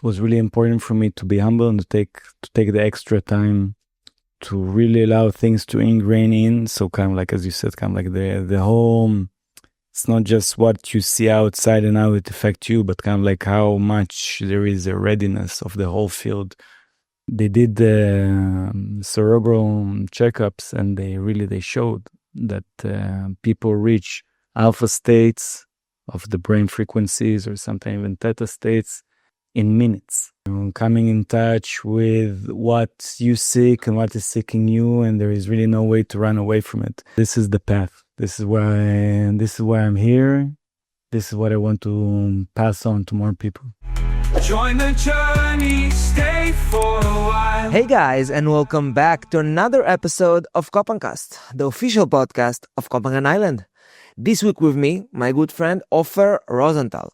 it was really important for me to be humble and to take the extra time to really allow things to ingrain in. So kind of like, as you said, kind of like the whole, it's not just what you see outside and how it affects you, but kind of like how much there is a readiness of the whole field. They did the cerebral checkups, and they showed that people reach alpha states of the brain frequencies, or sometimes even theta states, in minutes. Coming in touch with what you seek and what is seeking you, and there is really no way to run away from it. This is the path. This is why I'm here. This is what I want to pass on to more people. Join the journey, stay for a while. Hey guys, and welcome back to another episode of KohPhanCast, the official podcast of Copenhagen Island. This week with me, my good friend Ofer Rosenthal.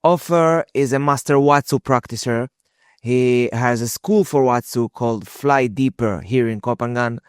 Ofer is a master Watsu practitioner. He has a school for Watsu called Fly Deeper here in Copenhagen.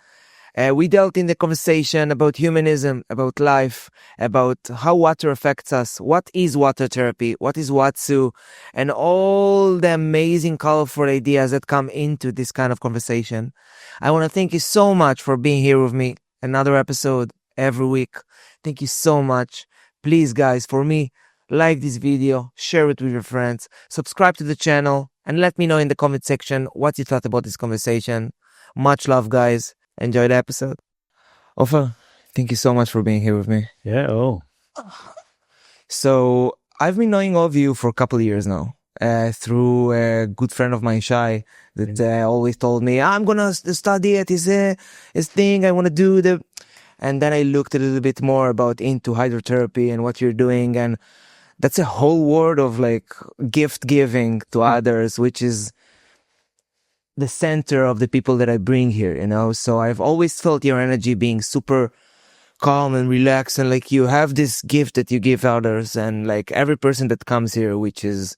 We dealt in the conversation about humanism, about life, about how water affects us, what is water therapy, what is Watsu, and all the amazing, colorful ideas that come into this kind of conversation. I want to thank you so much for being here with me. Another episode every week. Thank you so much. Please, guys, for me, like this video, share it with your friends, subscribe to the channel, and let me know in the comment section what you thought about this conversation. Much love, guys. Enjoy the episode. Ofer, thank you so much for being here with me. Yeah, So, I've been knowing of you for a couple of years now, through a good friend of mine, Shai, that always told me, I'm going to study it, his thing, I want to do the... And then I looked a little bit more into hydrotherapy and what you're doing, and that's a whole world of like gift giving to others, which is the center of the people that I bring here, you know. So I've always felt your energy being super calm and relaxed, and like you have this gift that you give others, and like every person that comes here, which is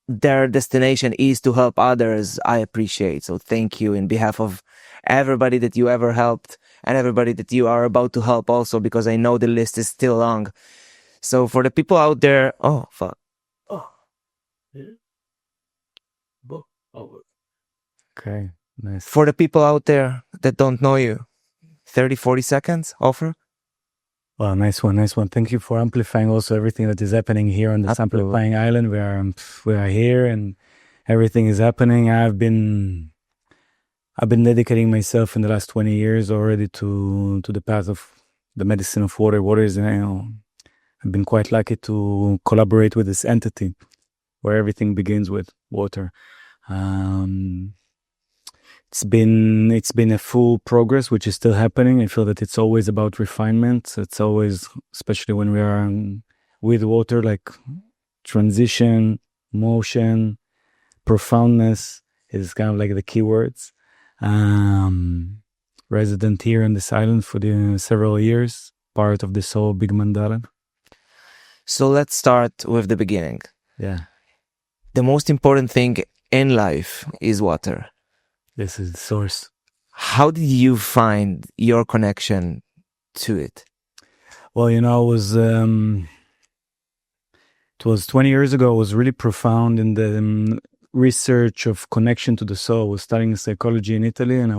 their destination is to help others, I appreciate. So thank you in behalf of everybody that you ever helped and everybody that you are about to help also, because I know the list is still long. So for the people out there, Okay, nice. For the people out there that don't know you, 30, 40 seconds, Ofer? Well, nice one. Thank you for amplifying also everything that is happening here on this amplifying island. We are here and everything is happening. I've been dedicating myself in the last 20 years already to the path of the medicine of water. Water is, I've been quite lucky to collaborate with this entity where everything begins with water. It's been a full progress, which is still happening. I feel that it's always about refinement. It's always, especially when we are with water, like transition, motion, profoundness is kind of like the keywords. Resident here on this island for the several years, part of this whole big mandala. So let's start with the beginning. Yeah. The most important thing in life is water. This is the source. How did you find your connection to it? Well, it was 20 years ago. It was really profound in the research of connection to the soul. I was studying psychology in Italy, and I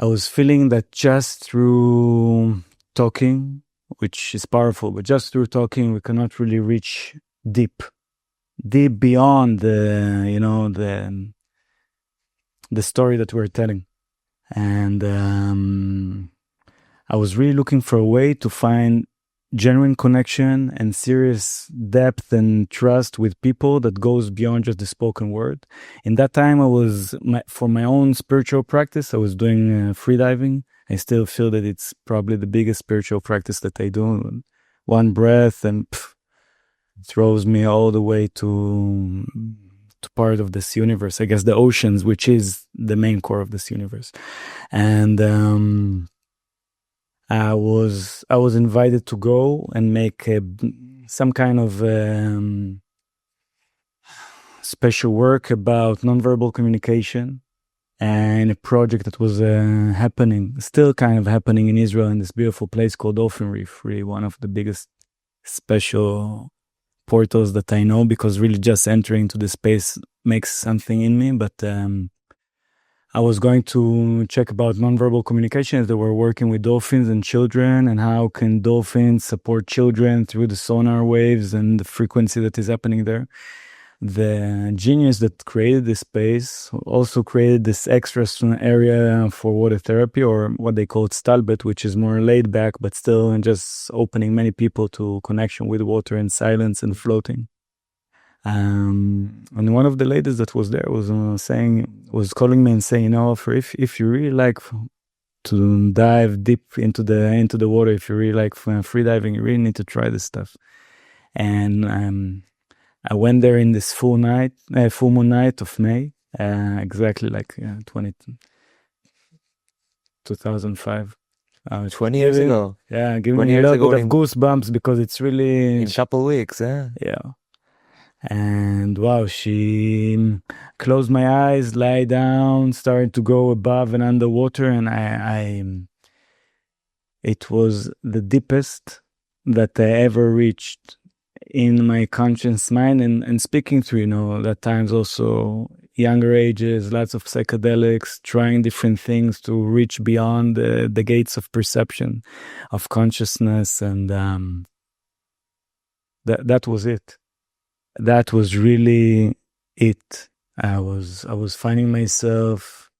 was feeling that just through talking, which is powerful, but just through talking, we cannot really reach deep beyond the story that we're telling. And I was really looking for a way to find genuine connection and serious depth and trust with people that goes beyond just the spoken word. In that time, for my own spiritual practice, I was doing freediving. I still feel that it's probably the biggest spiritual practice that I do. One breath and throws me all the way to part of this universe, I guess the oceans, which is the main core of this universe. And I was invited to go and make some kind of special work about nonverbal communication, and a project that was still kind of happening in Israel, in this beautiful place called Ofen Reef, really one of the biggest special portals that I know, because really just entering to the space makes something in me. But I was going to check about nonverbal communications. They were working with dolphins and children, and how can dolphins support children through the sonar waves and the frequency that is happening there. The genius that created this space also created this extra area for water therapy, or what they call stalbet, which is more laid back, but still just opening many people to connection with water and silence and floating. And one of the ladies that was there was was calling me and saying, you know, if you really like to dive deep into the water, if you really like free diving, you really need to try this stuff. And I went there in this full moon night of May, exactly like 2005. 20 years ago. Yeah, give me a little bit of goosebumps, because it's really... In a couple weeks, yeah. Yeah. And wow, she closed my eyes, lie down, started to go above and underwater, and it was the deepest that I ever reached in my conscious mind. And speaking through, you know, at times also younger ages, lots of psychedelics, trying different things to reach beyond the gates of perception, of consciousness, and that was it. That was really it. I was finding myself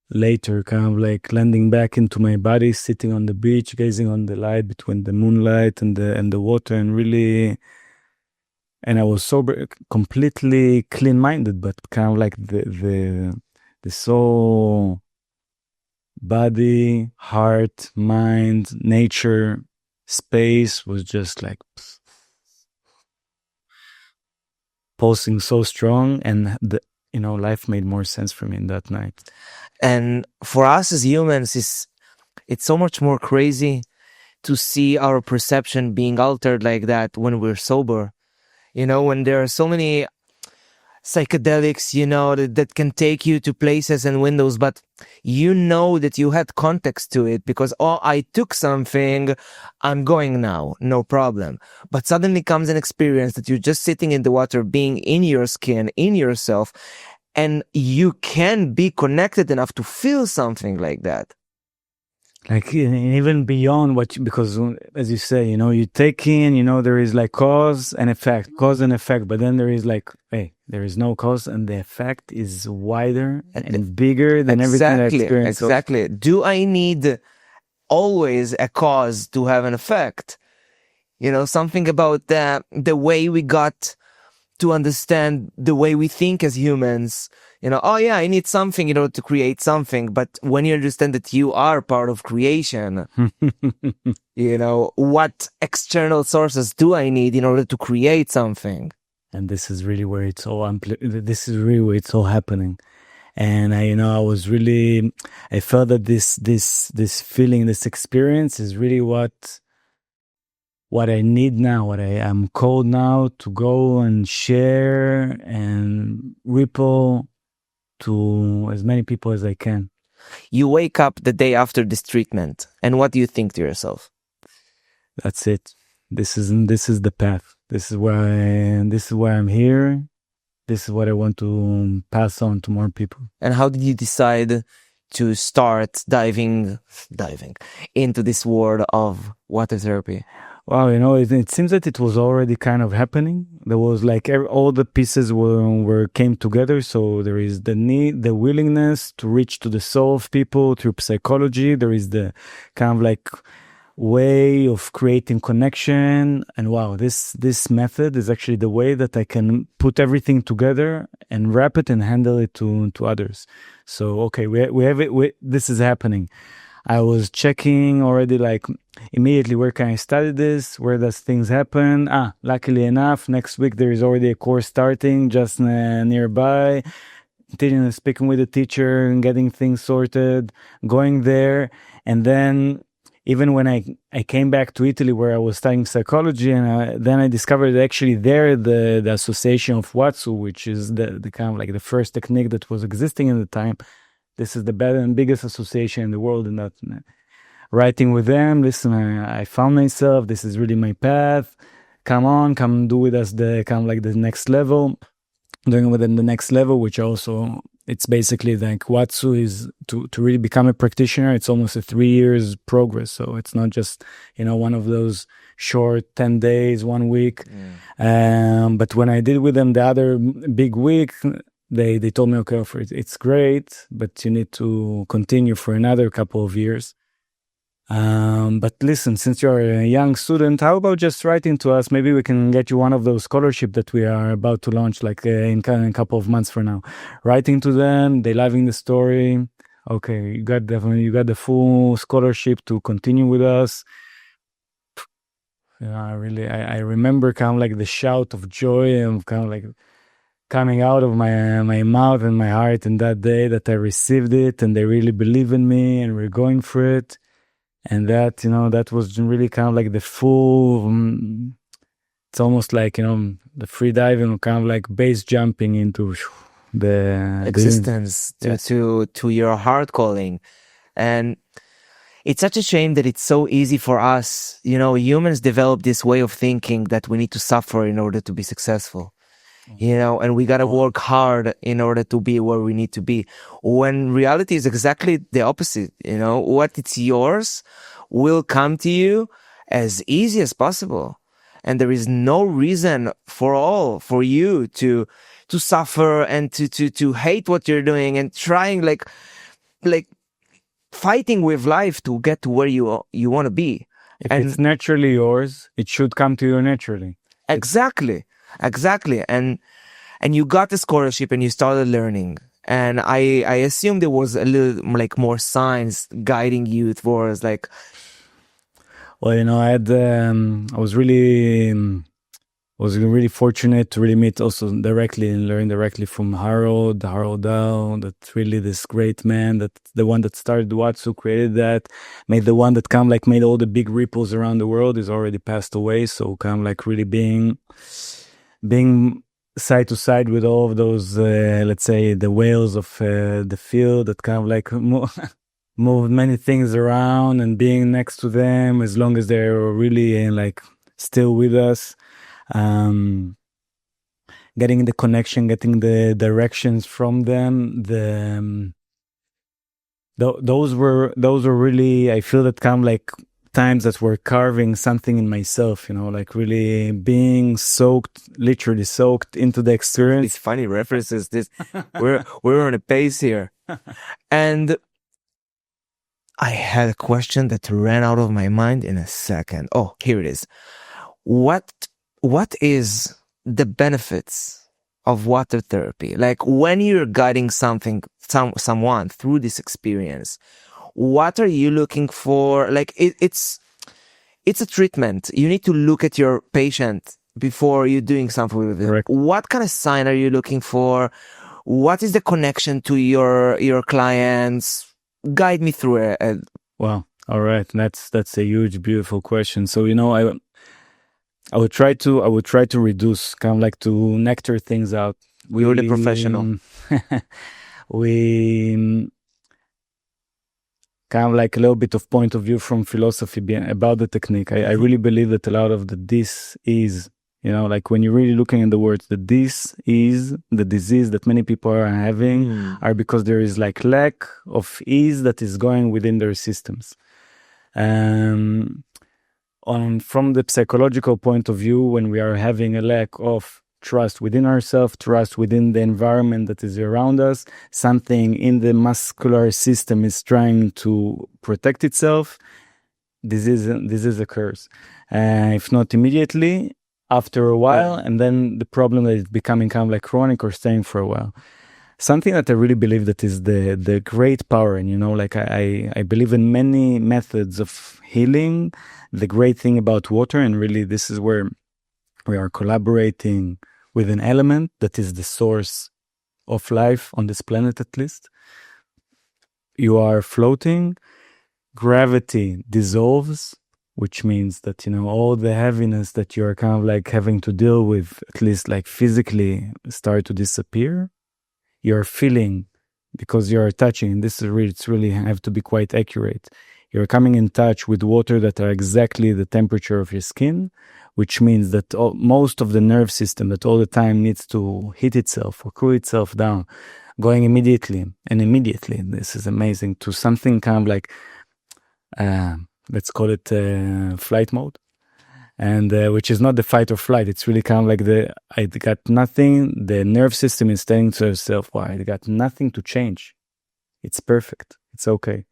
later kind of like landing back into my body, sitting on the beach, gazing on the light between the moonlight and the water, and really, and I was sober, completely clean-minded, but kind of like the soul, body, heart, mind, nature, space was just like pulsing so strong, and life made more sense for me in that night. And for us as humans, it's so much more crazy to see our perception being altered like that when we're sober. You know, when there are so many psychedelics, you know, that can take you to places and windows, but you know that you had context to it because, oh, I took something, I'm going now, no problem. But suddenly comes an experience that you're just sitting in the water, being in your skin, in yourself, and you can be connected enough to feel something like that. Like even beyond because as you say, you know, you take in, you know, there is like cause and effect, but then there is like, hey, there is no cause, and the effect is wider and bigger than everything I experienced. Exactly. Do I need always a cause to have an effect? You know, something about the way we got to understand the way we think as humans. You know, oh yeah, I need something in order to create something. But when you understand that you are part of creation, you know, what external sources do I need in order to create something? And this is really where it's all happening. And I felt that this feeling, this experience is really what I need now, what I am called now to go and share and ripple to as many people as I can. You wake up the day after this treatment, and what do you think to yourself? That's it. This is the path. This is why I'm here. This is what I want to pass on to more people. And how did you decide to start diving into this world of water therapy? Wow, you know, it seems that it was already kind of happening. There was like all the pieces came together. So there is the need, the willingness to reach to the soul of people through psychology. There is the kind of like way of creating connection. And wow, this method is actually the way that I can put everything together and wrap it and handle it to others. So, okay, we have it. This is happening. I was checking already, like immediately, where can I study this? Where does things happen? Luckily enough, next week there is already a course starting just nearby. Speaking with the teacher and getting things sorted, going there. And then even when I came back to Italy, where I was studying psychology, and then I discovered that actually there the association of Watsu, which is the kind of like the first technique that was existing at the time. This is the better and biggest association in the world. And that writing with them, listen, I found myself. This is really my path. come do with us the kind of like the next level, doing within the next level, which also it's basically like Watsu is to really become a practitioner. It's almost a 3 years progress. So it's not just, one of those short 10 days, 1 week. But when I did with them the other big week, they told me, okay, it's great, but you need to continue for another couple of years. But listen, since you're a young student, how about just writing to us? Maybe we can get you one of those scholarships that we are about to launch, like in a couple of months from now. Writing to them, they loving the story. Okay, you got the full scholarship to continue with us. I remember kind of like the shout of joy and kind of like coming out of my mouth and my heart in that day that I received it, and they really believe in me, and we're going for it. And that, that was really kind of like the full, it's almost like, the free diving, kind of like base jumping into the existence to your heart calling. And it's such a shame that it's so easy for us. Humans develop this way of thinking that we need to suffer in order to be successful. And we got to work hard in order to be where we need to be. When reality is exactly the opposite, what it's yours will come to you as easy as possible. And there is no reason for you to suffer and to hate what you're doing and trying like fighting with life to get to where you want to be. If it's naturally yours, it should come to you naturally. Exactly. And you got the scholarship and you started learning. And I assume there was a little like more signs guiding you towards like. Well, I was really fortunate to really meet also directly and learn directly from Harold Dahl. That's really this great man, that the one that started Watsu, created that, made the one that made all the big ripples around the world, is already passed away. So really being side to side with all of those, let's say, the whales of the field that moved many things around, and being next to them as long as they're really still with us, getting the connection, getting the directions from them. Those were really, I feel that times that were carving something in myself, really being literally soaked into the experience. These funny references. We're on a pace here. And I had a question that ran out of my mind in a second. Oh, here it is. What is the benefits of water therapy? Like when you're guiding someone through this experience, what are you looking for? Like it's a treatment. You need to look at your patient before you're doing something with them. Correct. What kind of sign are you looking for? What is the connection to your clients? Guide me through it. Wow. All right. That's a huge, beautiful question. So, I would try to reduce, to nectar things out. You're the professional. We a little bit of point of view from philosophy about the technique. I really believe that a lot of this is, when you're really looking at the words, that this is the disease that many people are having are because there is lack of ease that is going within their systems. From the psychological point of view, when we are having a lack of trust within ourselves, trust within the environment that is around us, something in the muscular system is trying to protect itself, disease occurs. If not immediately, after a while, and then the problem is becoming chronic or staying for a while. Something that I really believe that is the great power, and I believe in many methods of healing. The great thing about water, and really this is where we are collaborating with an element that is the source of life on this planet, at least. You are floating, gravity dissolves, which means that, all the heaviness that you're having to deal with, at least physically, start to disappear. You're feeling, because you're touching, this is really, it's really have to be quite accurate. you're coming in touch with water that are exactly the temperature of your skin, which means that most of the nerve system that all the time needs to heat itself or cool itself down, going immediately, this is amazing, to something kind of like, let's call it flight mode. And which is not the fight or flight. It's really kind of like I got nothing. The nerve system is telling to itself, "Why? I got nothing to change. It's perfect. It's okay."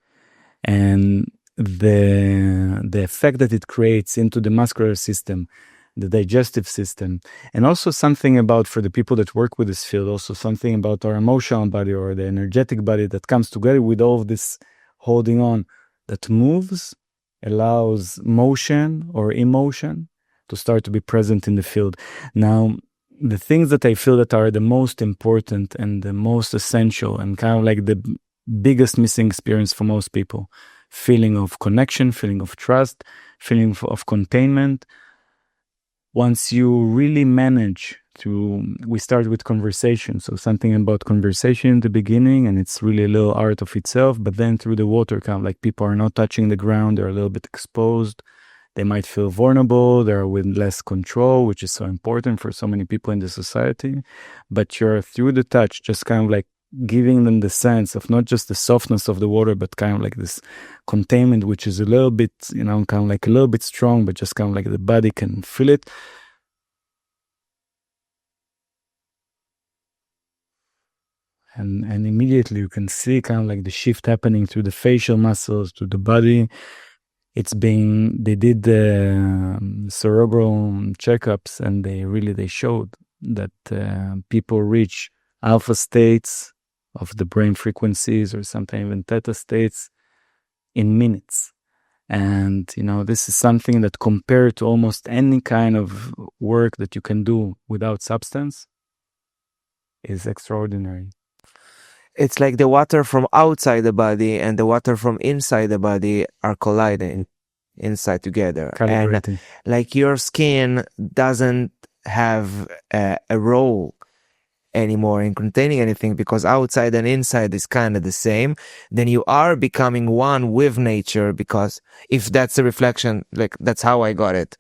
And the effect that it creates into the muscular system, the digestive system, and also something about, for the people that work with this field, also something about our emotional body or the energetic body that comes together with all of this holding on, that moves, allows motion or emotion to start to be present in the field. Now, the things that I feel that are the most important and the most essential and kind of like the biggest missing experience for most people, feeling of connection, feeling of trust, feeling of containment. Once you really manage to, we start with conversation. So something about conversation in the beginning, and it's really a little art of itself, but then through the water, kind of like people are not touching the ground, they're a little bit exposed. They might feel vulnerable, they're with less control, which is so important for so many people in the society. But you're through the touch, just kind of like giving them the sense of not just the softness of the water, but kind of like this containment, which is a little bit, kind of like a little bit strong, but just kind of like the body can feel it. And immediately you can see kind of like the shift happening through the facial muscles, to the body. They did the cerebral checkups, and they showed that people reach alpha states of the brain frequencies, or sometimes even theta states, in minutes. And, this is something that, compared to almost any kind of work that you can do without substance, is extraordinary. It's like the water from outside the body and the water from inside the body are colliding inside together. Calibrating. And like your skin doesn't have a role anymore in containing anything, because outside and inside is kind of the same. Then you are becoming one with nature, because if that's a reflection, like that's how I got it.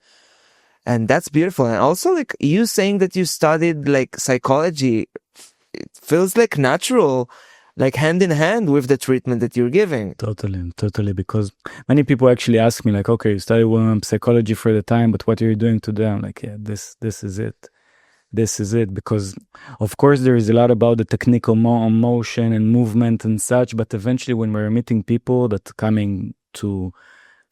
And that's beautiful. And also, like you saying that you studied like psychology, it feels like natural, like hand in hand with the treatment that you're giving. Totally. Because many people actually ask me, like, okay, you studied psychology for the time, but what are you doing today? I'm like, yeah, this is it. This is it. Because of course there is a lot about the technical motion and movement and such, but eventually when we're meeting people that coming to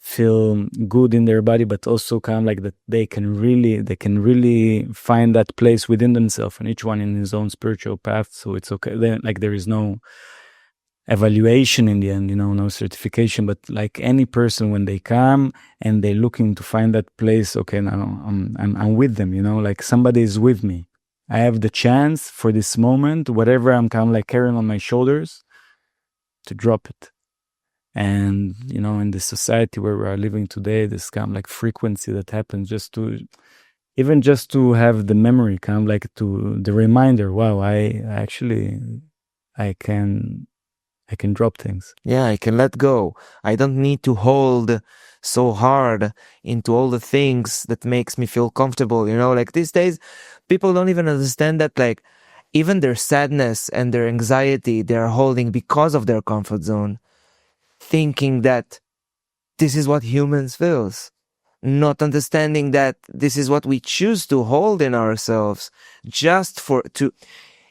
feel good in their body, but also kind of like that they can really find that place within themselves, and each one in his own spiritual path. So it's okay. Like there is no evaluation in the end, no certification, but like any person, when they come and they're looking to find that place, okay, now I'm with them, like somebody is with me. I have the chance for this moment, whatever I'm kind of like carrying on my shoulders, to drop it. And, in the society where we are living today, this kind of like frequency that happens, just to have the memory, kind of like to the reminder, wow, I can drop things. Yeah, I can let go. I don't need to hold so hard into all the things that makes me feel comfortable. Like these days, people don't even understand that, like, even their sadness and their anxiety, they're holding because of their comfort zone, thinking that this is what humans feels, not understanding that this is what we choose to hold in ourselves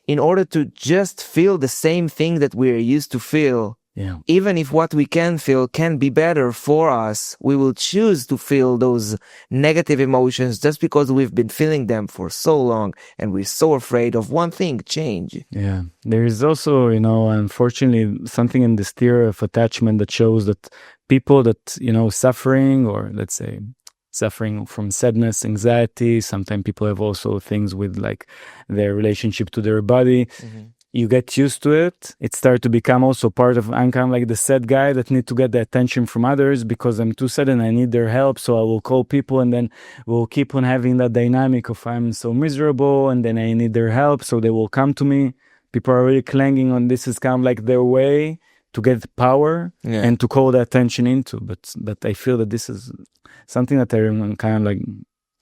in order to just feel the same thing that we're used to feel. Yeah. Even if what we can feel can be better for us, we will choose to feel those negative emotions just because we've been feeling them for so long, and we're so afraid of one thing, change. Yeah. There is also, unfortunately, something in this theory of attachment that shows that people that, suffering, or let's say suffering from sadness, anxiety, sometimes people have also things with like their relationship to their body. Mm-hmm. You get used to it. It starts to become also part of, I'm kind of like the sad guy that need to get the attention from others because I'm too sad and I need their help. So I will call people, and then we'll keep on having that dynamic of I'm so miserable and then I need their help. So they will come to me. People are really clanging on this is kind of like their way to get power Yeah. and to call the attention into. But I feel that this is something that I kind of like,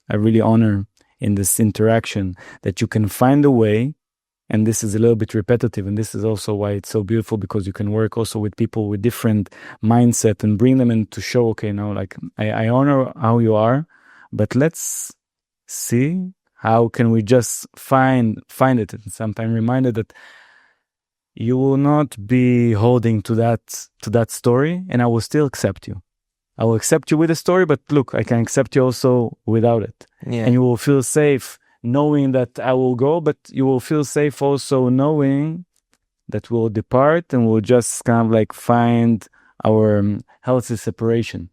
I really honor in this interaction, that you can find a way. And this is a little bit repetitive, and this is also why it's so beautiful, because you can work also with people with different mindset and bring them in to show, okay, no, like I honor how you are, but let's see how can we just find it, and sometimes reminded that you will not be holding to that story, and I will still accept you. I will accept you with a story, but look, I can accept you also without it. Yeah. And you will feel safe knowing that I will go, but you will feel safe also knowing that we'll depart, and we'll just kind of like find our healthy separation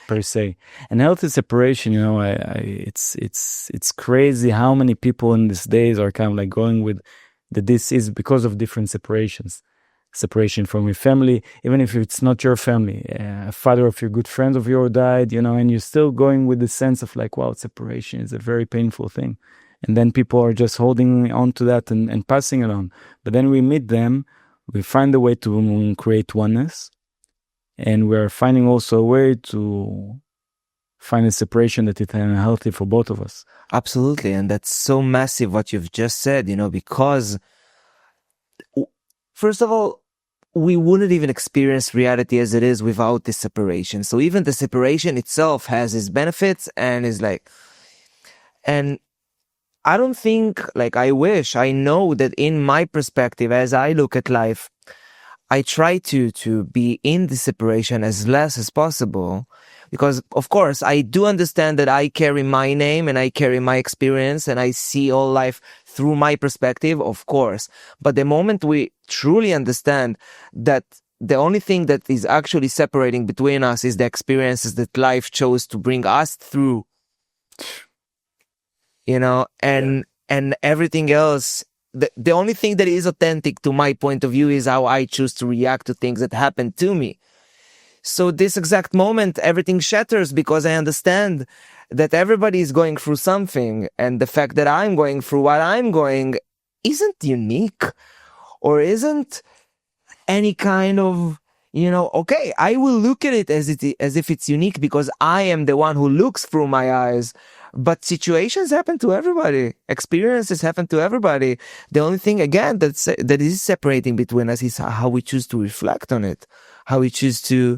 per se. And healthy separation, you know, it's crazy how many people in these days are kind of like going with that. This is because of different separations. Separation from your family, even if it's not your family, a father of your good friend of yours died, you know, and you're still going with the sense of like, wow, separation is a very painful thing. And then people are just holding on to that and passing it on. But then we meet them, we find a way to create oneness, and we're finding also a way to find a separation that is healthy for both of us. Absolutely. And that's so massive what you've just said, you know, because first of all, we wouldn't even experience reality as it is without this separation. So even the separation itself has its benefits and is like, and I don't think, like, I know that in my perspective, as I look at life, I try to be in the separation as less as possible, because of course I do understand that I carry my name and I carry my experience and I see all life through my perspective, of course. But the moment we truly understand that the only thing that is actually separating between us is the experiences that life chose to bring us through, you know, and everything else, the only thing that is authentic to my point of view is how I choose to react to things that happen to me. So this exact moment, everything shatters because I understand that everybody is going through something, and the fact that I'm going through what I'm going isn't unique or isn't any kind of, you know, okay, I will look at it as if it's unique because I am the one who looks through my eyes. But situations happen to everybody. Experiences happen to everybody. The only thing, again, that is separating between us is how we choose to reflect on it, how we choose to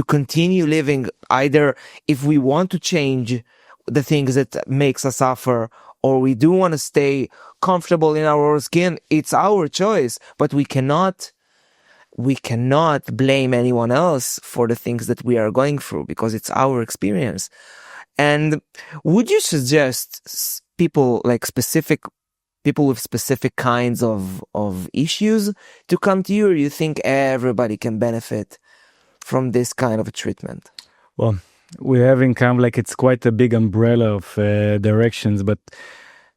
continue living. Either if we want to change the things that makes us suffer, or we do want to stay comfortable in our own skin, it's our choice. But we cannot blame anyone else for the things that we are going through because it's our experience. And would you suggest people with specific kinds of issues to come to you, or you think everybody can benefit from this kind of a treatment? Well, we're having kind of like, it's quite a big umbrella of directions, but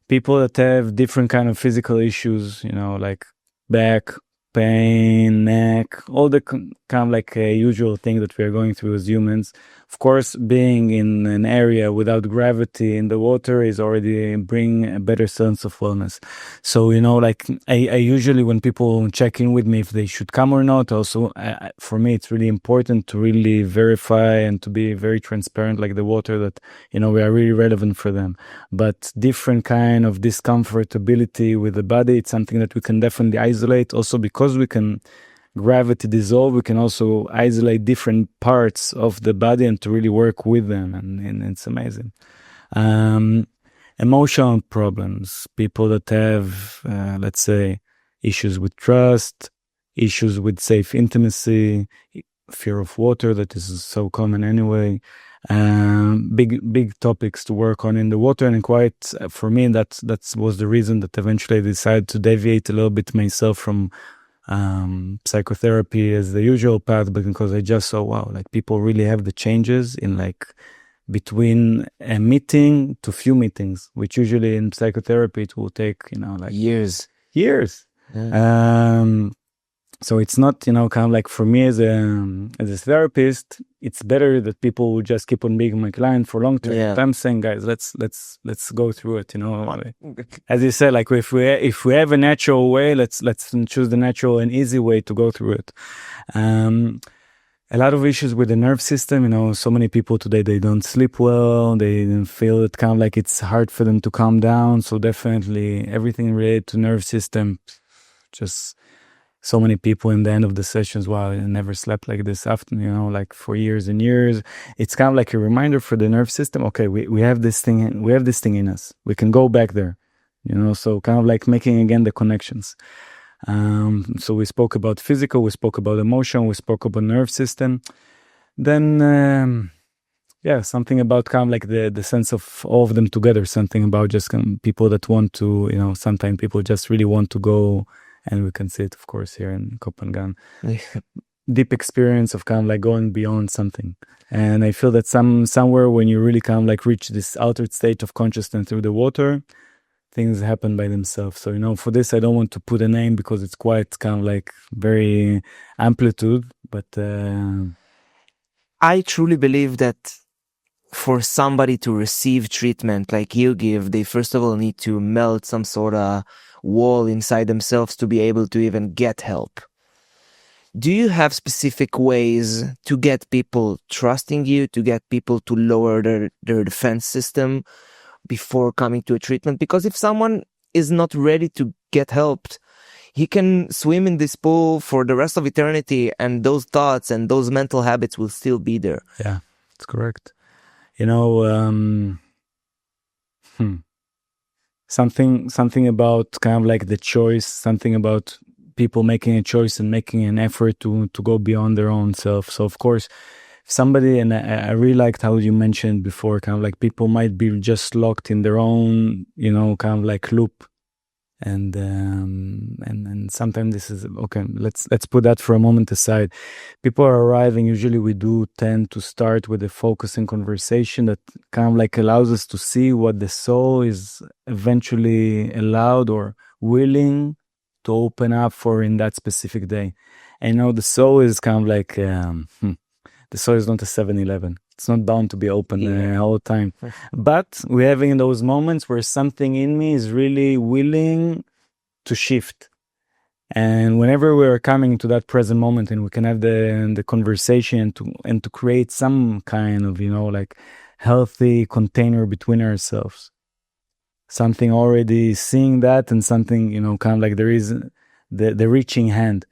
people that have different kind of physical issues, you know, like back pain, neck, all the kind of like usual thing that we are going through as humans. Of course, being in an area without gravity in the water is already bring a better sense of wellness. So, you know, like I usually, when people check in with me if they should come or not, also for me, it's really important to really verify and to be very transparent, like the water, that, you know, we are really relevant for them. But different kind of discomfortability with the body, it's something that we can definitely isolate. Also, because we can gravity dissolve, we can also isolate different parts of the body and to really work with them, and it's amazing. Emotional problems, people that have let's say issues with trust, issues with safe intimacy, fear of water, that is so common anyway. Big topics to work on in the water, and quite for me that was the reason that eventually I decided to deviate a little bit myself from psychotherapy as the usual path, but because I just saw, wow, like people really have the changes in like between a meeting to few meetings, which usually in psychotherapy it will take, you know, like years. Yeah. So it's not, kind of like for me as a therapist, it's better that people will just keep on being my client for long term. Yeah. But I'm saying, guys, let's go through it. As you said, like if we have a natural way, let's choose the natural and easy way to go through it. A lot of issues with the nerve system. So many people today, they don't sleep well. They feel it kind of like it's hard for them to calm down. So definitely everything related to nerve system, just. So many people in the end of the sessions, wow, I never slept like this after, like for years and years. It's kind of like a reminder for the nerve system. Okay, we have this thing in us. We can go back there, so kind of like making again the connections. So we spoke about physical, we spoke about emotion, we spoke about nerve system. Then, something about kind of like the sense of all of them together, something about just people that want to, sometimes people just really want to go. And we can see it, of course, here in Copenhagen. Deep experience of kind of like going beyond something. And I feel that somewhere when you really kind of like reach this altered state of consciousness through the water, things happen by themselves. So, for this, I don't want to put a name because it's quite kind of like very amplitude. But I truly believe that for somebody to receive treatment like you give, they first of all need to melt some sort of wall inside themselves to be able to even get help. Do you have specific ways to get people trusting you, to get people to lower their defense system before coming to a treatment? Because if someone is not ready to get helped, he can swim in this pool for the rest of eternity, and those thoughts and those mental habits will still be there. Yeah, that's correct. Something about kind of like the choice, something about people making a choice and making an effort to go beyond their own self. So of course, if somebody, and I really liked how you mentioned before, kind of like people might be just locked in their own, kind of like loop. And sometimes this is okay. Let's put that for a moment aside. People are arriving. Usually, we do tend to start with a focusing conversation that kind of like allows us to see what the soul is eventually allowed or willing to open up for in that specific day. And the soul is kind of like the soul is not a 7-Eleven. It's not bound to be open all the time. But we're having those moments where something in me is really willing to shift. And whenever we're coming to that present moment and we can have the conversation and to create some kind of, like healthy container between ourselves. Something already seeing that and something, kind of like there is the reaching hand.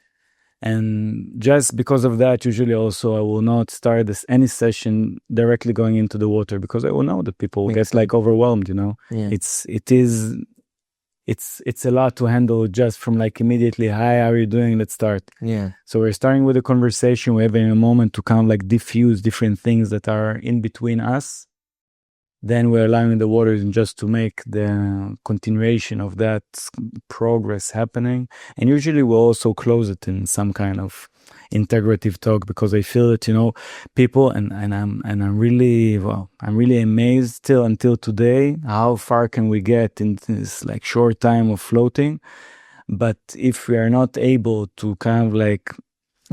And just because of that, usually also I will not start any session directly going into the water because I will know that people will get like overwhelmed, Yeah. It's a lot to handle just from like immediately, hi, how are you doing? Let's start. Yeah. So we're starting with a conversation. We're having a moment to kind of like diffuse different things that are in between us. Then we're allowing the waters just to make the continuation of that progress happening. And usually we'll also close it in some kind of integrative talk because I feel that, people and I'm really amazed still until today, how far can we get in this like short time of floating? But if we are not able to kind of like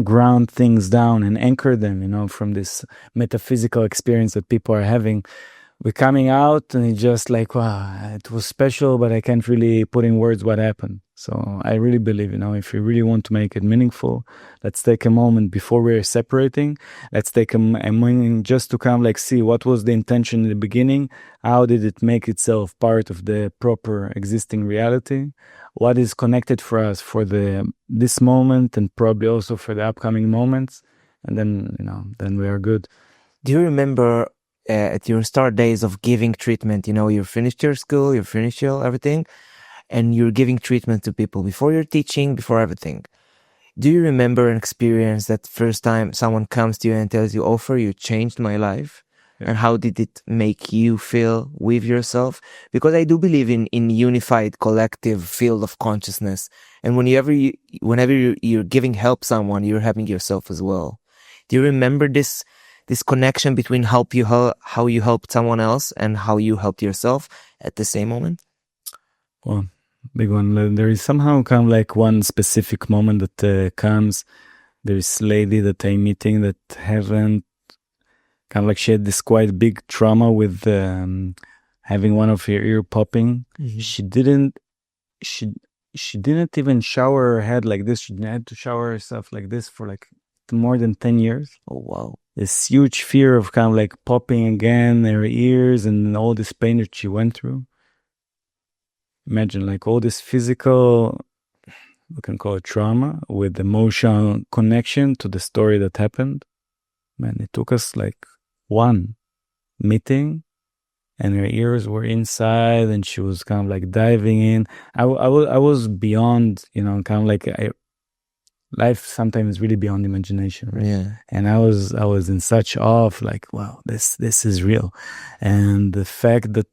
ground things down and anchor them, from this metaphysical experience that people are having, we're coming out and it's just like, wow, it was special, but I can't really put in words what happened. So I really believe, if we really want to make it meaningful, let's take a moment before we're separating. Let's take a moment just to kind of like see what was the intention in the beginning. How did it make itself part of the proper existing reality? What is connected for us for this moment and probably also for the upcoming moments? And then, then we are good. Do you remember at your start days of giving treatment, you finished your school, you finished everything, and you're giving treatment to people before you're teaching, before everything. Do you remember an experience that first time someone comes to you and tells you, Ofer, you changed my life? Yeah. And how did it make you feel with yourself? Because I do believe in unified collective field of consciousness. And whenever you're giving help someone, you're helping yourself as well. Do you remember this connection between how you helped someone else and how you helped yourself at the same moment? Well, big one. There is somehow kind of like one specific moment that comes. There is lady that I'm meeting that haven't kind of like she had this quite big trauma with having one of her ear popping. Mhm. She didn't even shower her head like this. She had to shower herself like this for like more than 10 years. Oh, wow. This huge fear of kind of like popping again her ears and all this pain that she went through. Imagine like all this physical, we can call it trauma, with emotional connection to the story that happened. Man, it took us like one meeting and her ears were inside and she was kind of like diving in. I was beyond, kind of like life sometimes really beyond imagination, right? Yeah. And I was in such awe of like, wow, this is real. And the fact that,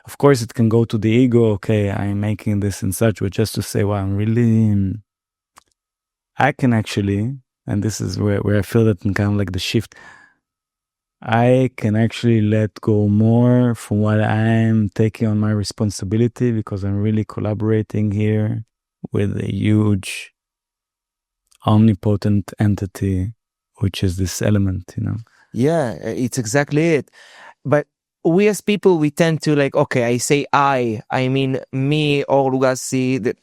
of course, it can go to the ego. Okay, I'm making this and such, but just to say, wow, I can actually, and this is where I feel that in kind of like the shift, I can actually let go more from what I'm taking on my responsibility, because I'm really collaborating here with a huge omnipotent entity, which is this element, Yeah, it's exactly it. But we as people, we tend to like, okay, I say I mean me, or Lugassi.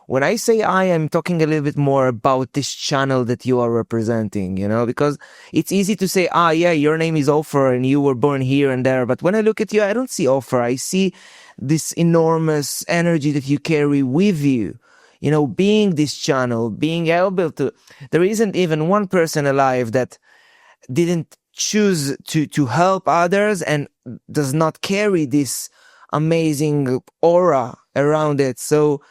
When I say I'm talking a little bit more about this channel that you are representing, because it's easy to say, yeah, your name is Ofer and you were born here and there. But when I look at you, I don't see Ofer. I see this enormous energy that you carry with you. Being this channel, being able to, there isn't even one person alive that didn't choose to help others and does not carry this amazing aura around it. So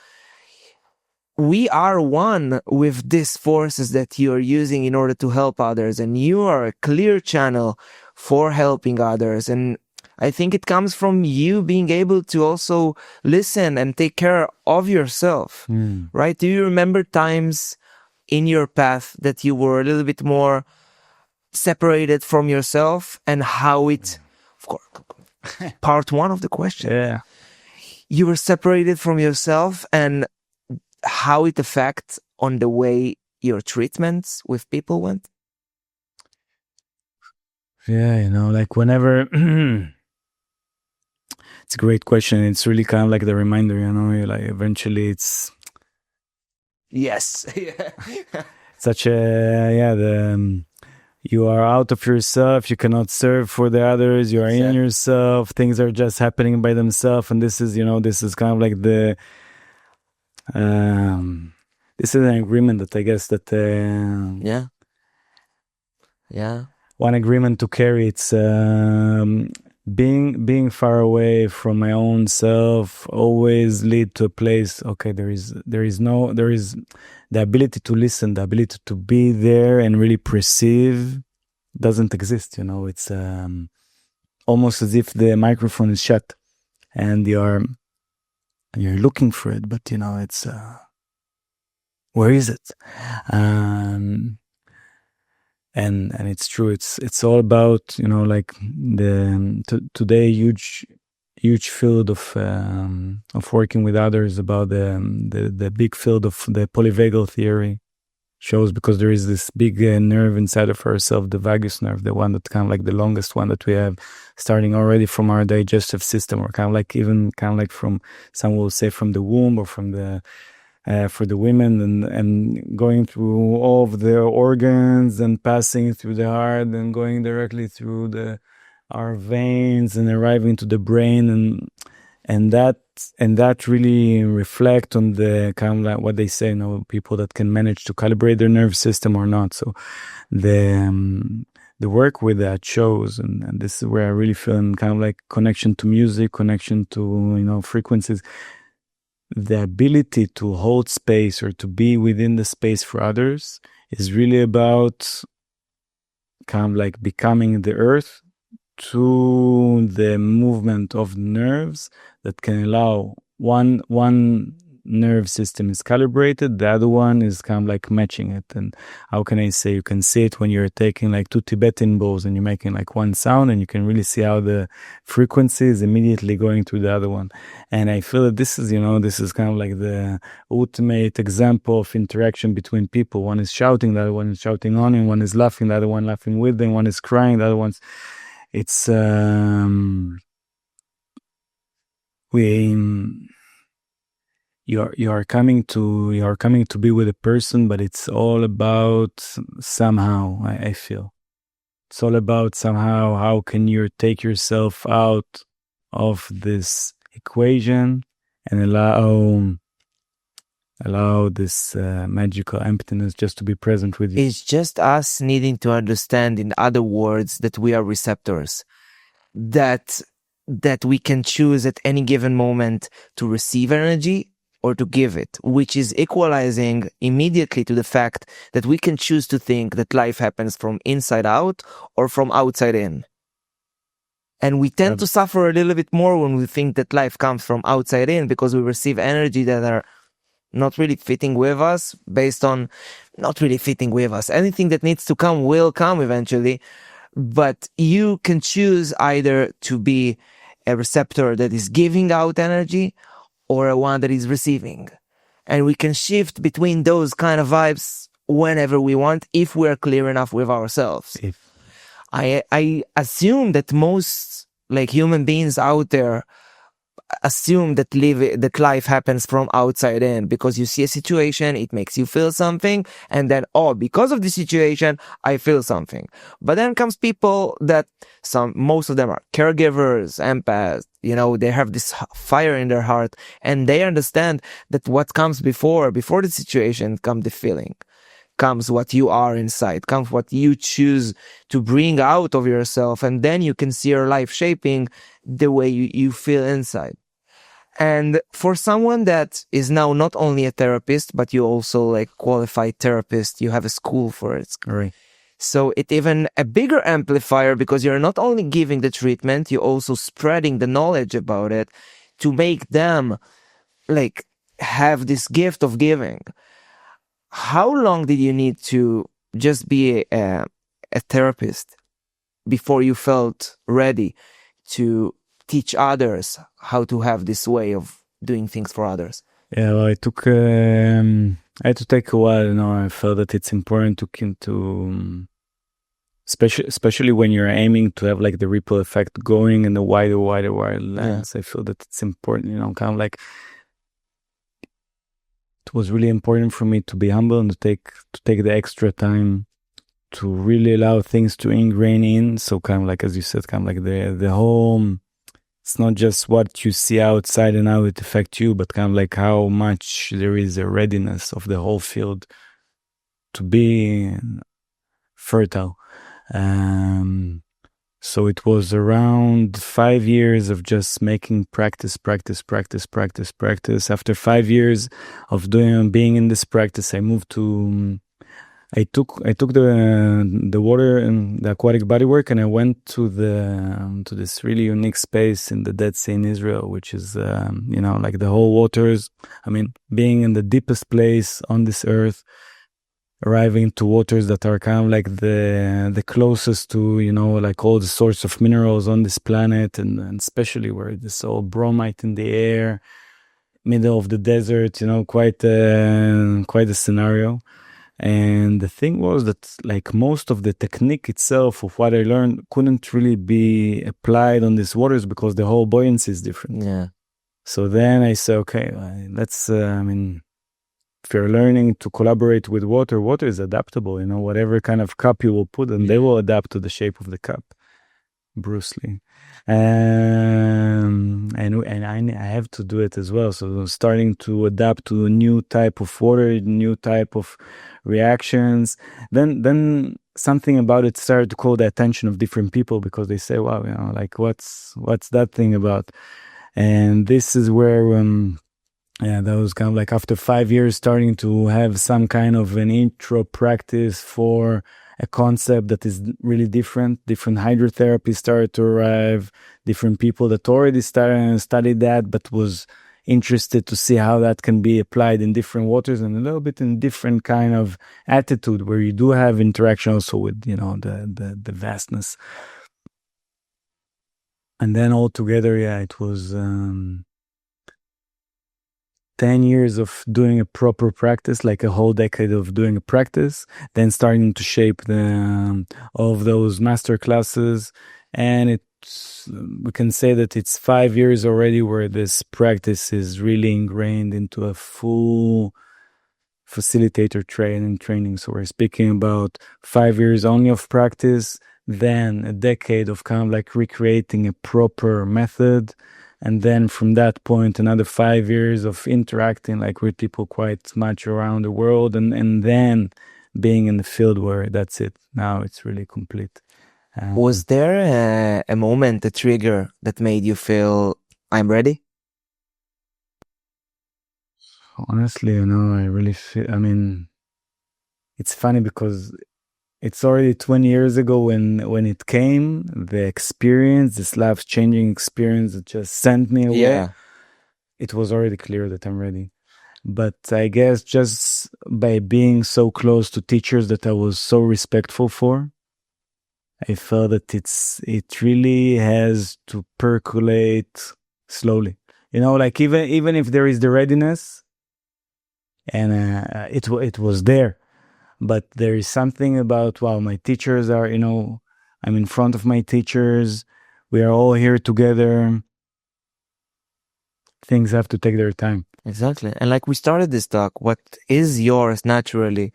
we are one with these forces that you are using in order to help others, and you are a clear channel for helping others. And I think it comes from you being able to also listen and take care of yourself, right? Do you remember times in your path that you were a little bit more separated from yourself, and how it, of course, part one of the question. Yeah. You were separated from yourself, and how it affects on the way your treatments with people went? Yeah, like whenever it's a great question. It's really kind of like the reminder, like eventually it's Yes. such you are out of yourself. You cannot serve for the others. You are in yourself. Things are just happening by themselves. And this is, this is kind of like this is an agreement that I guess that, yeah. One agreement to carry. It's, being far away from my own self always lead to a place. Okay, there is the ability to listen, the ability to be there and really perceive doesn't exist. It's almost as if the microphone is shut and you're looking for it, but it's where is it? And it's true. It's all about like today huge field of working with others about the big field of the polyvagal theory shows, because there is this big nerve inside of ourselves, the vagus nerve, the one that kind of like the longest one that we have, starting already from our digestive system, or kind of like even kind of like from, some will say from the womb, or from the for the women, and going through all of the organs and passing through the heart and going directly through our veins and arriving to the brain, and that really reflect on the kind of like what they say, people that can manage to calibrate their nerve system or not. So the work with that shows, and this is where I really feel in kind of like connection to music, connection to frequencies. The ability to hold space or to be within the space for others is really about kind of like becoming the earth to the movement of nerves that can allow one nerve system is calibrated, the other one is kind of like matching it. And how can I say, you can see it when you're taking like two Tibetan bowls and you're making like one sound, and you can really see how the frequency is immediately going to the other one. And I feel that this is, this is kind of like the ultimate example of interaction between people. One is shouting, the other one is shouting on, and one is laughing, the other one laughing with them, one is crying, the other one's, it's, you are coming to be with a person, but it's all about somehow, I feel it's all about somehow how can you take yourself out of this equation and allow this magical emptiness just to be present with you. It's just us needing to understand, in other words, that we are receptors, that we can choose at any given moment to receive energy or to give it, which is equalizing immediately to the fact that we can choose to think that life happens from inside out or from outside in. And we tend to suffer a little bit more when we think that life comes from outside in, because we receive energy that are not really fitting with us, based on not really fitting with us. Anything that needs to come will come eventually, but you can choose either to be a receptor that is giving out energy or a one that is receiving. And we can shift between those kind of vibes whenever we want, if we're clear enough with ourselves. I assume that most human beings out there assume that life happens from outside in, because you see a situation, it makes you feel something, and then, because of the situation, I feel something. But then comes people that most of them are caregivers, empaths, they have this fire in their heart, and they understand that what comes before the situation comes the feeling, comes what you are inside, comes what you choose to bring out of yourself, and then you can see your life shaping the way you feel inside. And for someone that is now not only a therapist, but you also qualified therapist, you have a school for it. Right. So it's even a bigger amplifier, because you're not only giving the treatment, you're also spreading the knowledge about it to make them have this gift of giving. How long did you need to just be a therapist before you felt ready to teach others how to have this way of doing things for others? Yeah, well, I had to take a while. I felt that it's important to especially when you're aiming to have the ripple effect going in the wider lens. Yeah. I feel that it's important, kind of it was really important for me to be humble and to take the extra time to really allow things to ingrain in. So kind of as you said, kind of the whole, it's not just what you see outside and how it affects you, but kind of how much there is a readiness of the whole field to be fertile. So it was around 5 years of just making practice. After 5 years of being in this practice, I moved to, I took the water and the aquatic bodywork, and I went to this really unique space in the Dead Sea in Israel, which is, the whole waters. I mean, being in the deepest place on this earth, arriving to waters that are kind of the closest to, all the sorts of minerals on this planet, and especially where there's all bromite in the air, middle of the desert, quite a scenario. And the thing was that most of the technique itself of what I learned couldn't really be applied on these waters, because the whole buoyancy is different. Yeah. So then I said, okay, let's, if you're learning to collaborate with water is adaptable, whatever kind of cup you will put, and they will adapt to the shape of the cup. Bruce Lee. And I have to do it as well. So starting to adapt to a new type of water, new type of reactions. Then something about it started to call the attention of different people, because they say, wow, what's that thing about? And this is where, that was kind of after 5 years starting to have some kind of an intro practice for a concept that is really different. Different hydrotherapy started to arrive, different people that already studied that, but was interested to see how that can be applied in different waters and a little bit in different kind of attitude where you do have interaction also with, the vastness. And then altogether, it was 10 years of doing a proper practice, like a whole decade of doing a practice, then starting to shape all of those master classes. And we can say that it's 5 years already where this practice is really ingrained into a full facilitator training. So we're speaking about 5 years only of practice, then a decade of kind of like recreating a proper method. And then from that point, another 5 years of interacting like with people quite much around the world. And then being in the field where that's it. Now it's really complete. Was there a moment, a trigger that made you feel, I'm ready? Honestly, I really feel, it's funny because it's already 20 years ago when it came, the experience, this life-changing experience that just sent me away. Yeah. It was already clear that I'm ready. But I guess just by being so close to teachers that I was so respectful for, I felt that it really has to percolate slowly. Like even if there is the readiness, and it was there, but there is something about, wow, my teachers are, I'm in front of my teachers. We are all here together. Things have to take their time. Exactly. And like we started this talk, what is yours naturally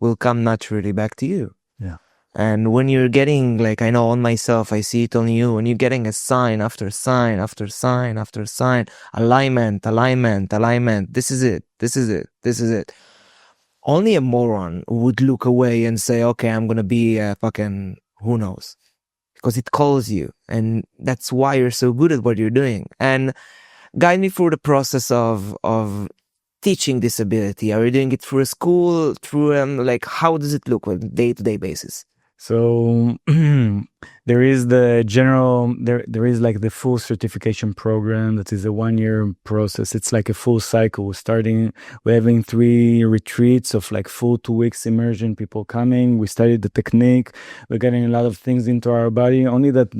will come naturally back to you. Yeah. And when you're getting, like, I know on myself, I see it on you, when you're getting a sign after sign after sign after sign, alignment, this is it. Only a moron would look away and say, okay, I'm going to be a fucking who knows. Because it calls you. And that's why you're so good at what you're doing. And guide me through the process of teaching this ability. Are you doing it through a school, through, how does it look on a day-to-day basis? So there is the general, there is like the full certification program that is a 1-year process. It's like a full cycle. We're having 3 retreats of like full 2 weeks immersion, people coming. We studied the technique. We're getting a lot of things into our body. Only that,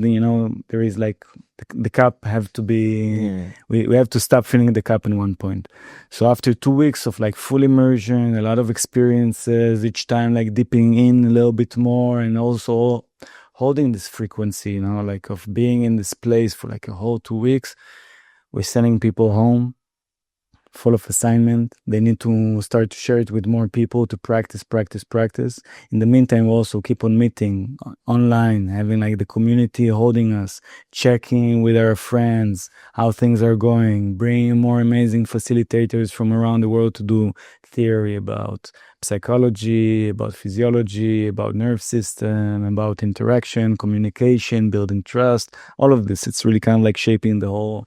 there is like the cup have to be, we have to stop filling the cup in one point. So after 2 weeks of like full immersion, a lot of experiences, each time like dipping in a little bit more, and also holding this frequency, like of being in this place for like a whole 2 weeks, we're sending people home full of assignment. They need to start to share it with more people, to practice. In the meantime, we also keep on meeting online, having like the community holding us, checking with our friends how things are going, bringing more amazing facilitators from around the world to do theory about psychology, about physiology, about nerve system, about interaction, communication, building trust, all of this. It's really kind of like shaping the whole.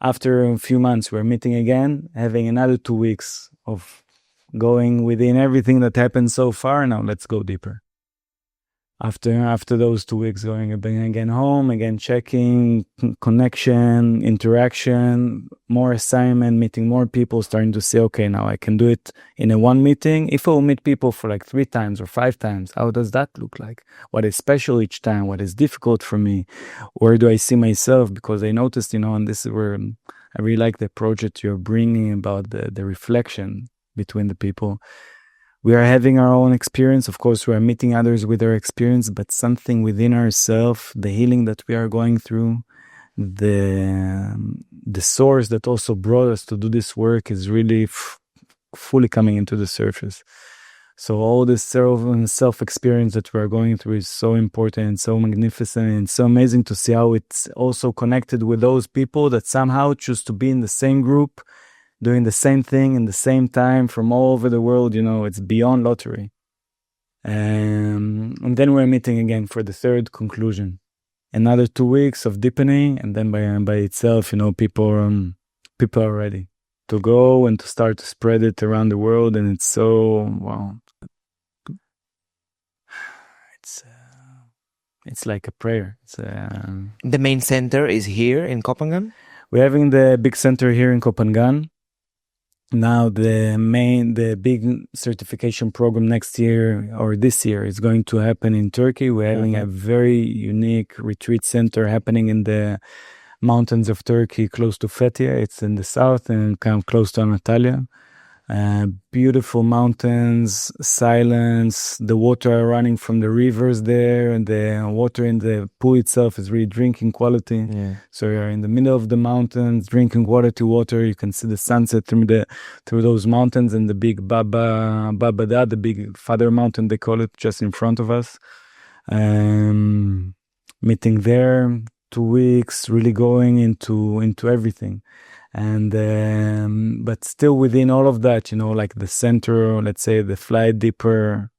After a few months, we're meeting again, having another 2 weeks of going within everything that happened so far. Now let's go deeper. After those 2 weeks, going again home, again checking, connection, interaction, more assignment, meeting more people, starting to say, okay, now I can do it in a one meeting. If I will meet people for like 3 times or 5 times, how does that look like? What is special each time? What is difficult for me? Where do I see myself? Because I noticed, and this is where I really like the project you're bringing about the reflection between the people. We are having our own experience. Of course, we are meeting others with their experience, but something within ourselves, the healing that we are going through, the source that also brought us to do this work is really fully coming into the surface. So all this self-experience that we are going through is so important and so magnificent, and so amazing to see how it's also connected with those people that somehow choose to be in the same group, doing the same thing in the same time from all over the world. It's beyond lottery. And then we're meeting again for the third conclusion. Another 2 weeks of deepening, and then by itself, people are ready to go and to start to spread it around the world. And it's so, wow. It's like a prayer. The main center is here in Copenhagen? We're having the big center here in Copenhagen. Now the big certification program next year or this year is going to happen in Turkey. We're having a very unique retreat center happening in the mountains of Turkey, close to Fethiye. It's in the south and kind of close to Anatolia. Beautiful mountains, silence, the water running from the rivers there, and the water in the pool itself is really drinking quality. Yeah. So you're in the middle of the mountains, drinking quality water. You can see the sunset through those mountains, and the big Babada, the big Father Mountain, they call it, just in front of us. Meeting there, 2 weeks, really going into everything. And but still within all of that, like the center, let's say the fly deeper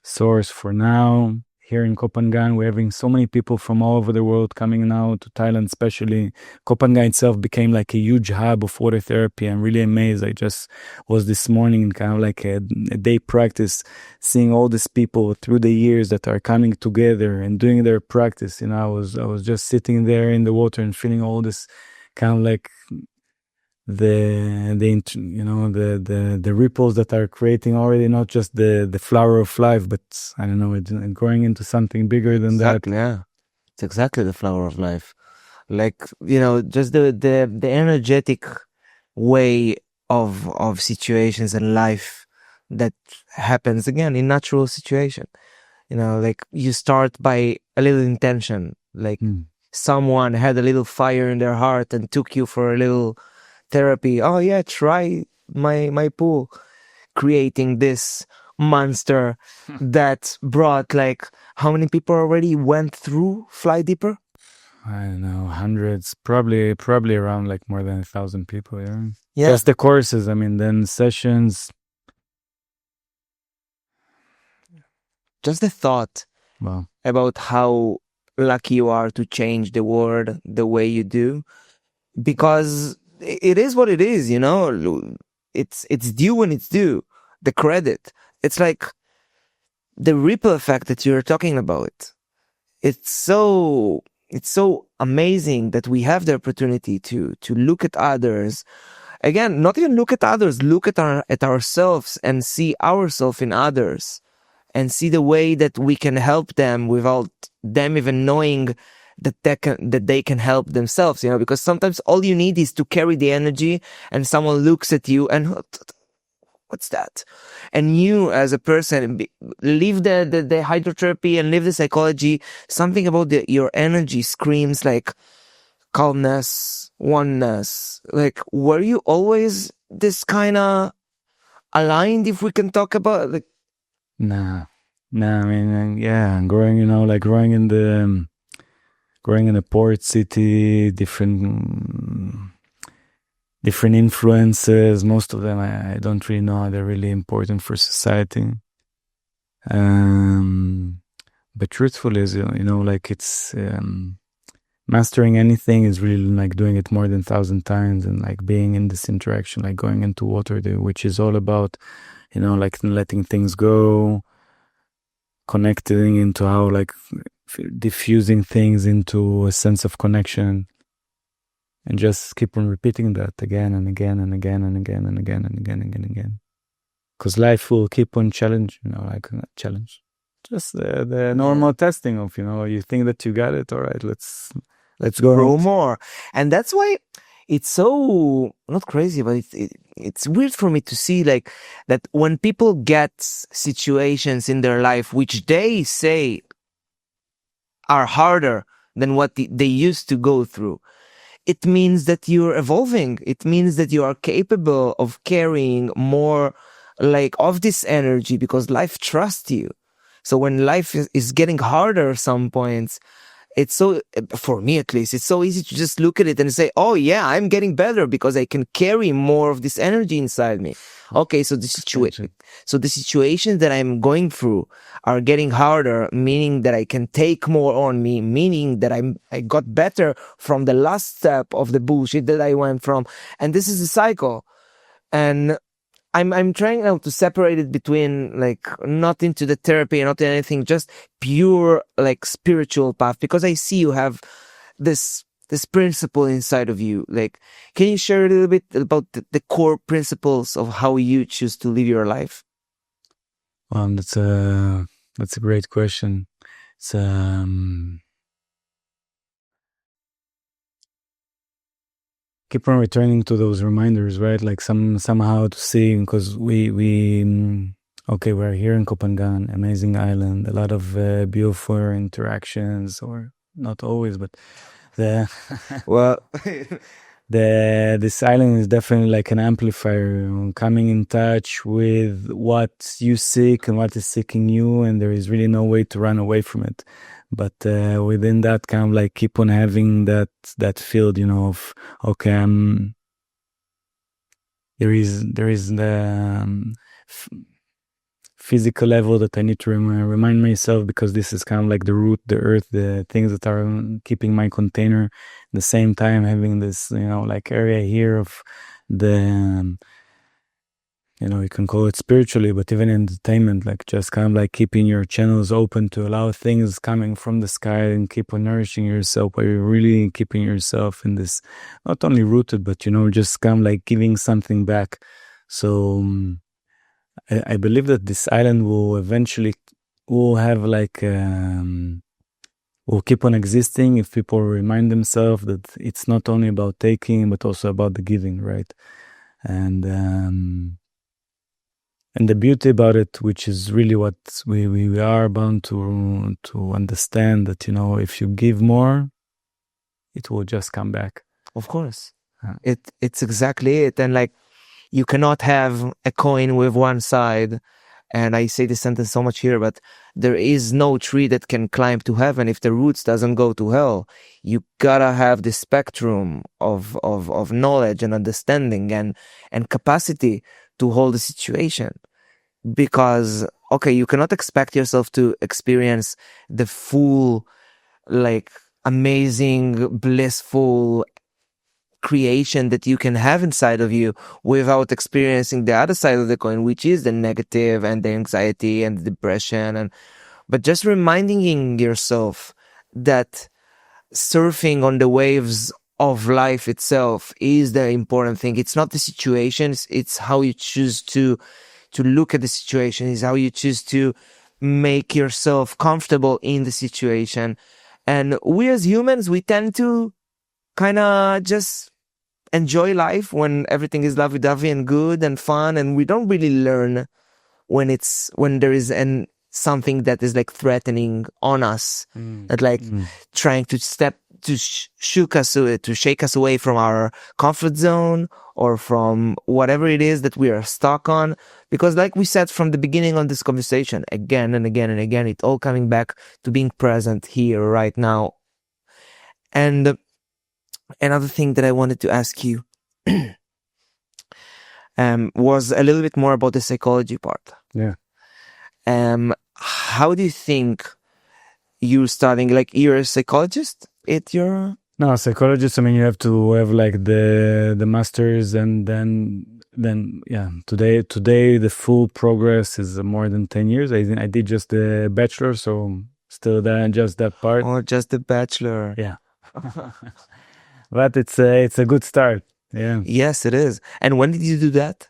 source for now here in Copenhagen. We're having so many people from all over the world coming now to Thailand, especially. Copenhagen itself became like a huge hub of water therapy. I'm really amazed. I just was this morning in kind of like a day practice, seeing all these people through the years that are coming together and doing their practice. I was just sitting there in the water and feeling all this kind of like the ripples that are creating already, not just the flower of life, but I don't know, it's growing into something bigger than that. Yeah, it's exactly the flower of life. Like, just the energetic way of situations in life that happens again in natural situation. Like you start by a little intention, like someone had a little fire in their heart and took you for a little therapy. Oh yeah, try my pool, creating this monster that brought, like, how many people already went through Fly Deeper? I don't know, hundreds, probably around like more than 1,000 people. Yeah. Just the courses. I mean, then sessions. Just the thought about how lucky you are to change the world the way you do, because it is what it is, it's due when it's due. The credit, it's like the ripple effect that you're talking about. It's so amazing that we have the opportunity to look at others. Again, not even look at others, look at ourselves and see ourselves in others, and see the way that we can help them without them even knowing that they can help themselves, because sometimes all you need is to carry the energy and someone looks at you and what's that? And you as a person leave the hydrotherapy and leave the psychology. Something about your energy screams like calmness, oneness. Like, were you always this kind of aligned, if we can talk about like? Nah, I mean, growing in a port city, different influences. Most of them I don't really know how they're really important for society. But truthfully, is like it's mastering anything is really like doing it more than 1,000 times, and like being in this interaction, like going into water, which is all about like letting things go, connecting into how like diffusing things into a sense of connection, and just keep on repeating that again and again and again and again and again and again and again. Because life will keep on challenge, just the normal testing of, you think that you got it, all right, let's go grow more. And that's why it's so not crazy, but it's weird for me to see like that when people get situations in their life which they say are harder than what they used to go through, it means that you're evolving. It means that you are capable of carrying more like of this energy, because life trusts you. So when life is getting harder at some points, it's so, for me at least, it's so easy to just look at it and say, oh yeah, I'm getting better because I can carry more of this energy inside me. Okay, so the situations that I'm going through are getting harder, meaning that I can take more on me, meaning that I got better from the last step of the bullshit that I went from. And this is a cycle. And I'm trying now to separate it between like not into the therapy and not anything, just pure like spiritual path, because I see you have this this principle inside of you. Like, can you share a little bit about the core principles of how you choose to live your life? That's a great question. It's keep on returning to those reminders, right? Like somehow to see, because we're here in Copenhagen, amazing island, a lot of beautiful interactions, or not always, but the Well, this island is definitely like an amplifier, coming in touch with what you seek and what is seeking you, and there is really no way to run away from it. But within that, kind of like keep on having that field, of okay, there is the physical level that I need to remind myself, because this is kind of like the root, the earth, the things that are keeping my container. At the same time, having this, like area here of the, you can call it spiritually, but even entertainment, like just kind of like keeping your channels open to allow things coming from the sky and keep on nourishing yourself, while you're really keeping yourself in this, not only rooted, but, just kind of like giving something back. So, I believe that this island will eventually have like will keep on existing if people remind themselves that it's not only about taking but also about the giving, right? And the beauty about it, which is really what we are bound to understand, that if you give more, it will just come back. of course, it's exactly it. And like, you cannot have a coin with one side. And I say this sentence so much here, but there is no tree that can climb to heaven if the roots doesn't go to hell. You gotta have the spectrum of knowledge and understanding and capacity to hold the situation. Because, okay, you cannot expect yourself to experience the full, like, amazing, blissful creation that you can have inside of you without experiencing the other side of the coin, which is the negative and the anxiety and the depression. But just reminding yourself that surfing on the waves of life itself is the important thing. It's not the situations, it's how you choose to look at the situation, is how you choose to make yourself comfortable in the situation. And we as humans, we tend to kind of just enjoy life when everything is lovey-dovey and good and fun, and we don't really learn when there is something that is like threatening on us, that like trying to shake us away from our comfort zone or from whatever it is that we are stuck on. Because like we said from the beginning on this conversation, again and again and again, it's all coming back to being present here right now. And another thing that I wanted to ask you was a little bit more about the psychology part. Yeah. How do you think you're studying? Like, you're a psychologist at your... No, psychologist, I mean, you have to have like the masters, and then yeah, today the full progress is more than 10 years. I did just the bachelor, so still just that part. Or just the bachelor. Yeah. But it's a good start. Yeah. Yes, it is. And when did you do that?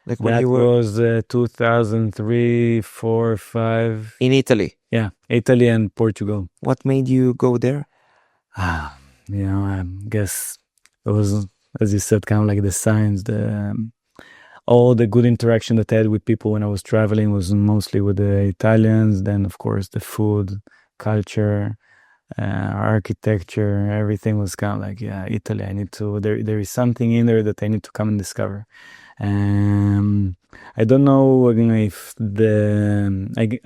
Like when that you were... was 2003, 4, 5. In Italy? Yeah, Italy and Portugal. What made you go there? I guess it was, as you said, kind of like the science, all the good interaction that I had with people when I was traveling was mostly with the Italians. Then, of course, the food, culture, architecture, everything was kind of like, yeah, Italy. I need to. There is something in there that I need to come and discover. I don't know if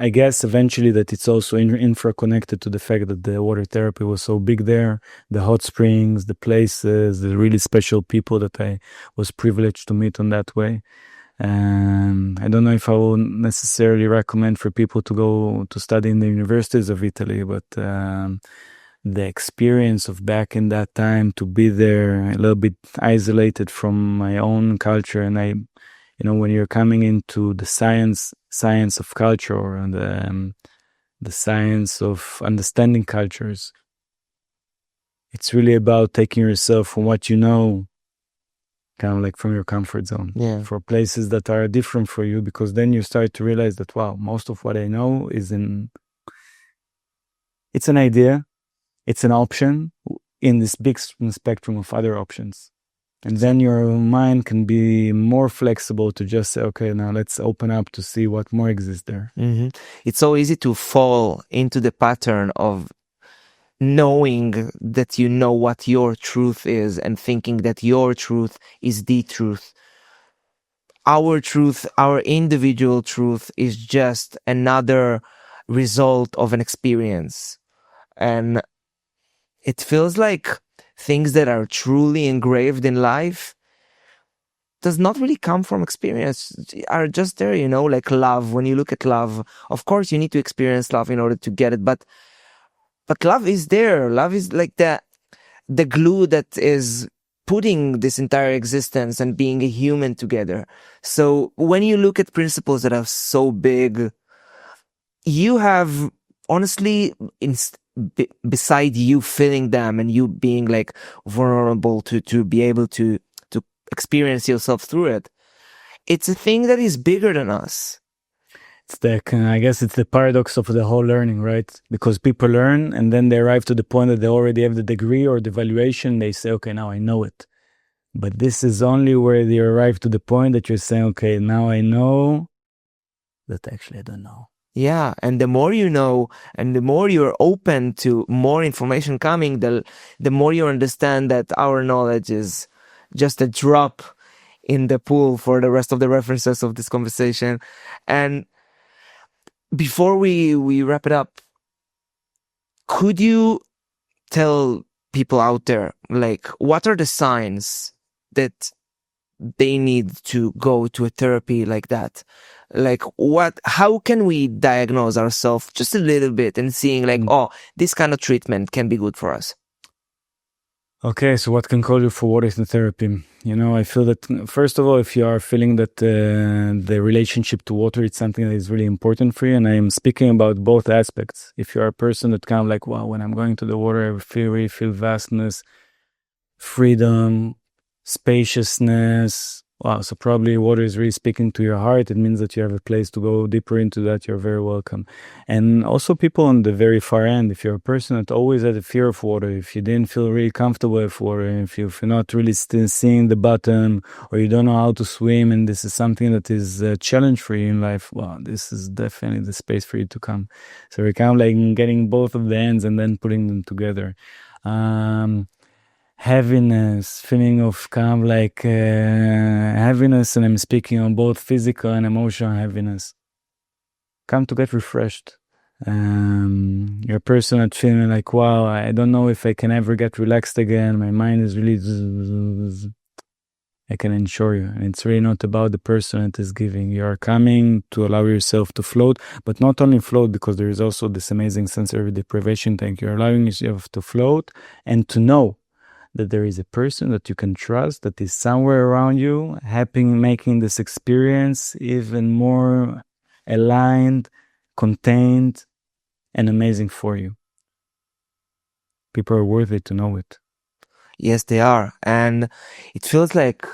I guess eventually that it's also infra-connected to the fact that the water therapy was so big there, the hot springs, the places, the really special people that I was privileged to meet on that way. I don't know if I will necessarily recommend for people to go to study in the universities of Italy, but the experience of back in that time, to be there a little bit isolated from my own culture, and when you're coming into the science of culture and the science of understanding cultures, It's really about taking yourself from what you know, kind of like from your comfort zone, for places that are different for you, because then you start to realize that, wow, most of what I know it's an idea, it's an option in this big spectrum of other options. And then your mind can be more flexible to just say, okay, now let's open up to see what more exists there. Mm-hmm. It's so easy to fall into the pattern of knowing that you know what your truth is and thinking that your truth is the truth. Our truth, our individual truth, is just another result of an experience. And it feels like things that are truly engraved in life does not really come from experience, are just there, you know, like love. When you look at love, of course you need to experience love in order to get it, but love is there. Love is like the glue that is putting this entire existence and being a human together. So when you look at principles that are so big, you have honestly beside you feeling them and you being like vulnerable to be able to experience yourself through it, it's a thing that is bigger than us. I guess it's the paradox of the whole learning, right? Because people learn and then they arrive to the point that they already have the degree or the valuation. They say, okay, now I know it. But this is only where they arrive to the point that you're saying, okay, now I know that actually I don't know. Yeah, and the more you know, and the more you're open to more information coming, the more you understand that our knowledge is just a drop in the pool for the rest of the references of this conversation. And before we wrap it up, could you tell people out there, like, what are the signs that they need to go to a therapy like that? Like, how can we diagnose ourselves just a little bit and seeing like, oh, this kind of treatment can be good for us? Okay, so what can call you for water in therapy? You know, I feel that, first of all, if you are feeling that the relationship to water is something that is really important for you, and I am speaking about both aspects. If you are a person that kind of like, wow, when I'm going to the water, I really feel vastness, freedom, spaciousness. Wow, so probably water is really speaking to your heart. It means that you have a place to go deeper into that. You're very welcome. And also people on the very far end, if you're a person that always had a fear of water, if you didn't feel really comfortable with water, if you're not really still seeing the bottom, or you don't know how to swim, and this is something that is a challenge for you in life, wow, this is definitely the space for you to come. So we're kind of like getting both of the ends and then putting them together. Heaviness, feeling of kind of like heaviness, and I'm speaking on both physical and emotional heaviness. Come to get refreshed. You're a person that's feeling like, wow, I don't know if I can ever get relaxed again. My mind is really... I can assure you. And it's really not about the person that is giving. You are coming to allow yourself to float, but not only float, because there is also this amazing sensory deprivation tank. You're allowing yourself to float and to know that there is a person that you can trust, that is somewhere around you, making this experience even more aligned, contained, and amazing for you. People are worthy to know it. Yes, they are. And it feels like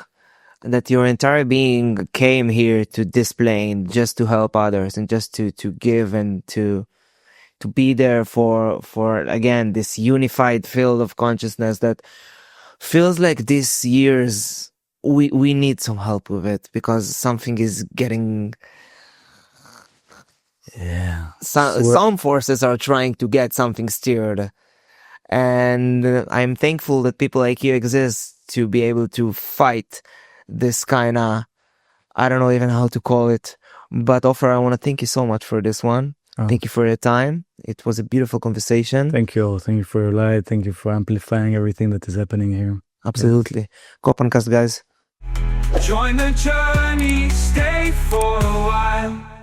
that your entire being came here to this plane just to help others and just to give and to be there for again, this unified field of consciousness that feels like this year's we need some help with it, because something is getting... Yeah. Some forces are trying to get something steered. And I'm thankful that people like you exist to be able to fight this kind of, I don't know even how to call it. But Ofer, I want to thank you so much for this one. Thank you for your time. It was a beautiful conversation. Thank you all. Thank you for your light. Thank you for amplifying everything that is happening here. Absolutely. Yes. KohPhanCast, guys. Join the journey, stay for a while.